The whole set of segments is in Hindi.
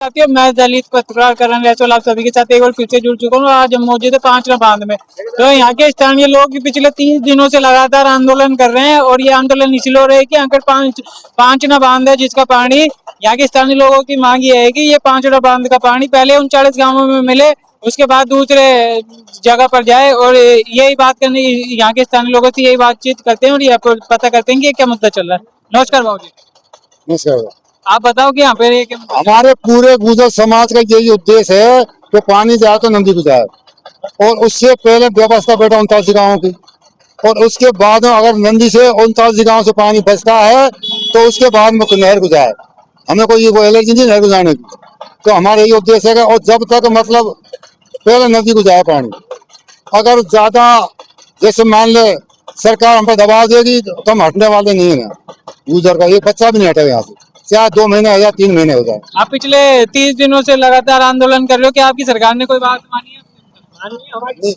साथियों, मैं दलित पत्रकार करण रैसोल आप सभी के साथ एक बार फिर से जुड़ चुका हूँ। आज हम मौजूद है पांचना बांध में। तो यहाँ के स्थानीय लोग पिछले 30 दिनों से लगातार आंदोलन कर रहे हैं और ये आंदोलन इसलिए हो रहा है कि यहाँ पर पांचना बांध है, जिसका पानी यहाँ के स्थानीय लोगों की मांग ये है कि ये पांचना बांध का पानी पहले 39 गाँवों में मिले, उसके बाद दूसरे जगह पर जाए। और यही बात करने यहाँ के स्थानीय लोगों से यही बातचीत करते हैं और ये पता करते हैं कि क्या मुद्दा चल रहा है। नमस्कार बाबू जी। नमस्कार। आप बताओ कि यहाँ पे हमारे पूरे गुजर समाज का यही उद्देश्य है कि पानी जाए तो नदी को जाए, और उससे पहले व्यवस्था बैठा 39 गाँव की, और उसके बाद अगर नदी से 39 गाँव से पानी बचता है तो उसके बाद में नहर को जाए। हमें कोई एलर्जी नहीं नहर को जाने की, तो हमारा यही उद्देश्य है। और जब तक मतलब पहले नदी को जाए पानी, अगर ज्यादा जैसे मान ले सरकार हम पर दबाव देगी तो हम हटने वाले नहीं है। गुजर का एक बच्चा भी नहीं हटेगा यहाँ से, चाहे 2 महीने या 3 महीने हो जाए। आप पिछले 30 दिनों से लगातार आंदोलन कर रहे हो, क्या आपकी सरकार ने कोई बात मानी है?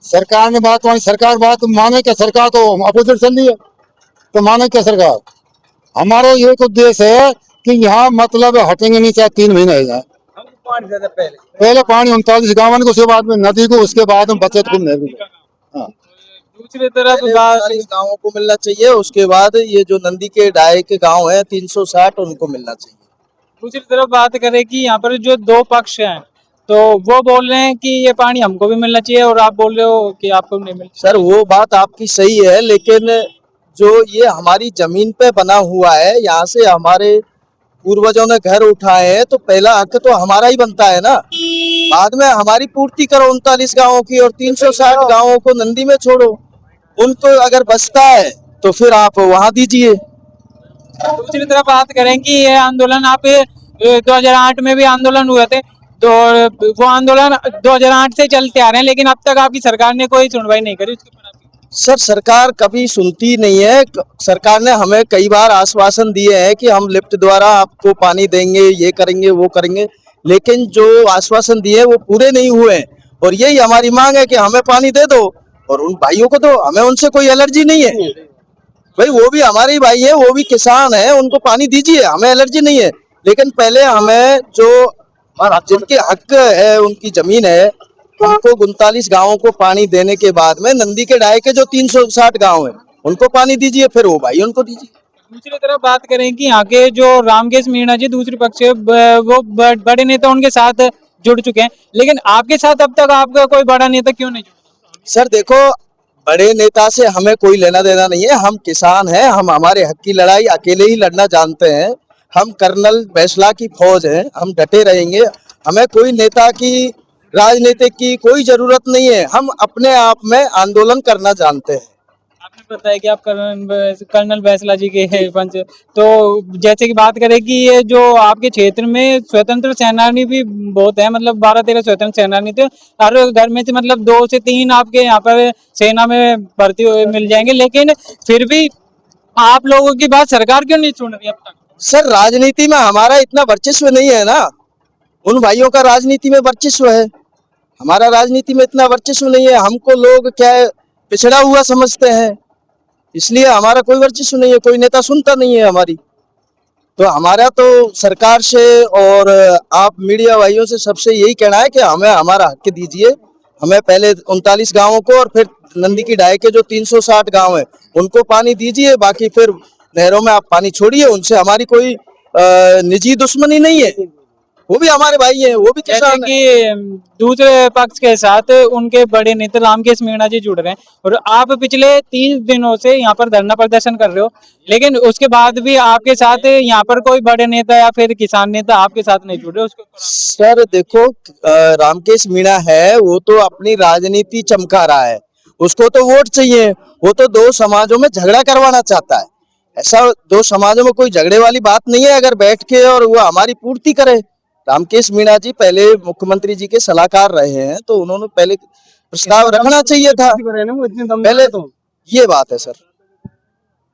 सरकार ने बात मानी, सरकार बात माने क्या? सरकार तो अपोजिट चल रही है, तो माने क्या सरकार? हमारा ये उद्देश्य है कि यहाँ मतलब हटेंगे नहीं, चाहे 3 महीने हो जाए। पहले पानी 39 गाँव को, उसके बाद में नदी को, उसके बाद में बचत को नहर को। हाँ, दूसरी तरफ 40 गाँवों को मिलना चाहिए, उसके बाद ये जो नदी के डाये के गांव है 360 उनको मिलना चाहिए। दूसरी तरफ बात करें कि यहाँ पर जो दो पक्ष हैं, तो वो बोल रहे हैं कि ये पानी हमको भी मिलना चाहिए और आप बोल रहे हो कि आपको नहीं मिलना। सर वो बात आपकी सही है, लेकिन जो ये हमारी जमीन पे बना हुआ है, यहाँ से हमारे पूर्वजों ने घर उठाए हैं, तो पहला हक तो हमारा ही बनता है ना। बाद में हमारी पूर्ति करो 39 गाँवों की, और 360 गाँवों को नदी में छोड़ो। उनको अगर बचता है तो फिर आप वहां दीजिए। दूसरी तरफ बात करें कि ये आंदोलन आप 2008 में भी आंदोलन हुए थे, तो वो आंदोलन 2008 से चलते आ रहे हैं, लेकिन अब तक आपकी सरकार ने कोई सुनवाई नहीं करी उसके ऊपर। सर सरकार कभी सुनती नहीं है। सरकार ने हमें कई बार आश्वासन दिए हैं कि हम लिफ्ट द्वारा आपको पानी देंगे, ये करेंगे वो करेंगे, लेकिन जो आश्वासन दिए वो पूरे नहीं हुए। और यही हमारी मांग है कि हमें पानी दे दो और उन भाइयों को दो, हमें उनसे कोई एलर्जी नहीं है। भाई वो भी हमारे ही भाई है, वो भी किसान है, उनको पानी दीजिए, हमें एलर्जी नहीं है। लेकिन पहले हमें जो जिनके हक है, उनकी जमीन है, उनको 39 गाँवों को पानी देने के बाद में नदी के डाये के जो 360 गाँव है उनको पानी दीजिए, फिर वो भाई उनको दीजिए। दूसरी तरफ बात करें कि यहाँ के जो रामकेश मीणा जी दूसरे पक्ष से वो बड़े नेता उनके साथ जुड़ चुके हैं, लेकिन आपके साथ अब तक आपका कोई बड़ा नेता क्यों नहीं जुड़ा? सर देखो, बड़े नेता से हमें कोई लेना देना नहीं है। हम किसान हैं, हम हमारे हक की लड़ाई अकेले ही लड़ना जानते हैं। हम कर्नल बैसला की फौज हैं, हम डटे रहेंगे। हमें कोई नेता की, राजनीतिक की कोई जरूरत नहीं है। हम अपने आप में आंदोलन करना जानते हैं। आपने बताया कि आप कर्नल बैसला जी के पंच, तो जैसे कि बात करें कि ये जो आपके क्षेत्र में स्वतंत्र सेनानी भी बहुत है, मतलब 12-13 स्वतंत्र सेनानी थे, हर घर में से मतलब 2 से 3 आपके यहाँ पर सेना में भर्ती हुए मिल जाएंगे, लेकिन फिर भी आप लोगों की बात सरकार क्यों नहीं सुन रही अब तक? सर राजनीति में हमारा इतना वर्चस्व नहीं है ना, उन भाइयों का राजनीति में वर्चस्व है, हमारा राजनीति में इतना वर्चस्व नहीं है। हमको लोग क्या है, पिछड़ा हुआ समझते हैं, इसलिए हमारा कोई वर्चस्व नहीं है, कोई नेता सुनता नहीं है हमारी। तो हमारा तो सरकार से और आप मीडिया भाइयों से सबसे यही कहना है कि हमें हमारा हक दीजिए। हमें पहले 39 गाँवों को और फिर नदी की डाये के जो 360 गाँव है उनको पानी दीजिए, बाकी फिर नहरों में आप पानी छोड़िए। उनसे हमारी कोई निजी दुश्मनी नहीं है, वो भी हमारे भाई हैं, वो भी जैसे कि दूसरे पक्ष के साथ उनके बड़े नेता रामकेश मीणा जी जुड़ रहे हैं, और आप पिछले 30 दिनों से यहाँ पर धरना प्रदर्शन कर रहे हो, लेकिन उसके बाद भी आपके साथ यहाँ पर कोई बड़े नेता या फिर किसान नेता आपके साथ नहीं जुड़ रहे उसके ऊपर? सर देखो, रामकेश मीणा है वो तो अपनी राजनीति चमका रहा है, उसको तो वोट चाहिए। वो तो 2 समाजों में झगड़ा करवाना चाहता है। ऐसा 2 समाजों में कोई झगड़े वाली बात नहीं है। अगर बैठ के और वो हमारी पूर्ति करे। रामकेश मीणा जी पहले मुख्यमंत्री जी के सलाहकार रहे हैं, तो उन्होंने पहले प्रस्ताव रखना चाहिए था पहले, तो ये बात है सर।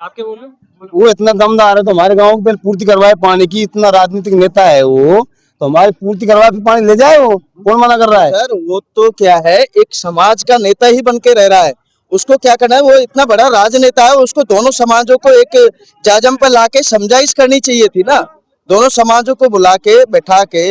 आपके बोलो, वो इतना दमदार है तो हमारे गांव को पूर्ति करवाए पानी की, इतना राजनीतिक नेता है वो, तो हमारी पूर्ति करवाए फिर पानी ले जाए, वो कौन मना कर रहा है? सर वो तो क्या है, एक समाज का नेता ही बन के रह रहा है, उसको क्या करना है, वो इतना बड़ा राजनेता है, उसको दोनों समाजों को एक जाजम पर लाके समझाइश करनी चाहिए थी ना। दोनों समाजों को बुला के बैठा के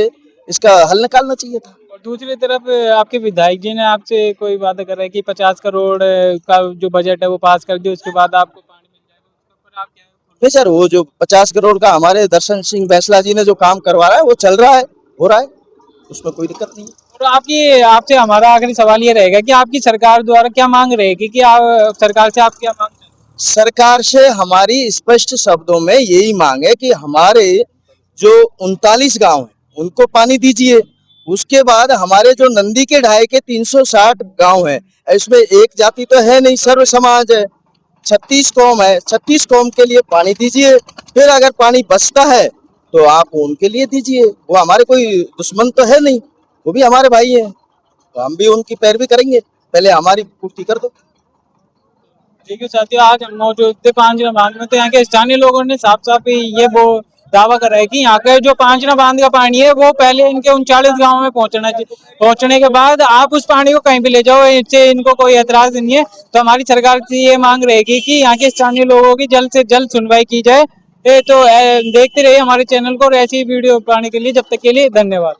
इसका हल निकालना चाहिए था। और दूसरी तरफ आपके विधायक जी ने आपसे कोई वादा कर रहे हैं कि 50 करोड़ का जो बजट है वो पास कर दिया, उसके बाद आपको पानी मिल जाएगा, उसके ऊपर आप क्या नहीं सर, वो जो 50 करोड़ का हमारे दर्शन सिंह बैंसला जी ने जो काम करवा रहा है वो चल रहा है, हो रहा है, उसमें कोई दिक्कत नहीं है। और आपकी आपसे हमारा आखिरी सवाल ये रहेगा कि आपकी सरकार द्वारा क्या मांग रहेगी कि आप सरकार से आप क्या मांग रहे हैं? सरकार से हमारी स्पष्ट शब्दों में यही मांग है कि हमारे जो 39 गांव हैं उनको पानी दीजिए। उसके बाद हमारे जो नंदी के ढाई के 360 गांव हैं, इसमें एक जाति तो है नहीं, सर्व समाज है, 36 कौम है, 36 कौम के लिए पानी दीजिए। फिर अगर पानी बचता है तो आप उनके लिए दीजिए, वो हमारे कोई दुश्मन तो है नहीं, वो भी हमारे भाई हैं, तो हम भी उनकी पैरवी करेंगे, पहले हमारी पूर्ति कर दो। ठीक है साथियों, आज हम मौजूद थे पांचना बांध में, तो यहाँ के स्थानीय लोगों ने साफ साफ ये वो दावा कर रहा है कि यहाँ का जो पांचना बांध का पानी है वो पहले इनके 39 गांव में पहुंचने के बाद आप उस पानी को कहीं भी ले जाओ, इससे इनको कोई एतराज नहीं है। तो हमारी सरकार से ये मांग रहेगी कि यहाँ के स्थानीय लोगों की जल्द से जल्द सुनवाई की जाए। तो देखते रहिए हमारे चैनल को और ऐसी वीडियो पाने के लिए। जब तक के लिए धन्यवाद।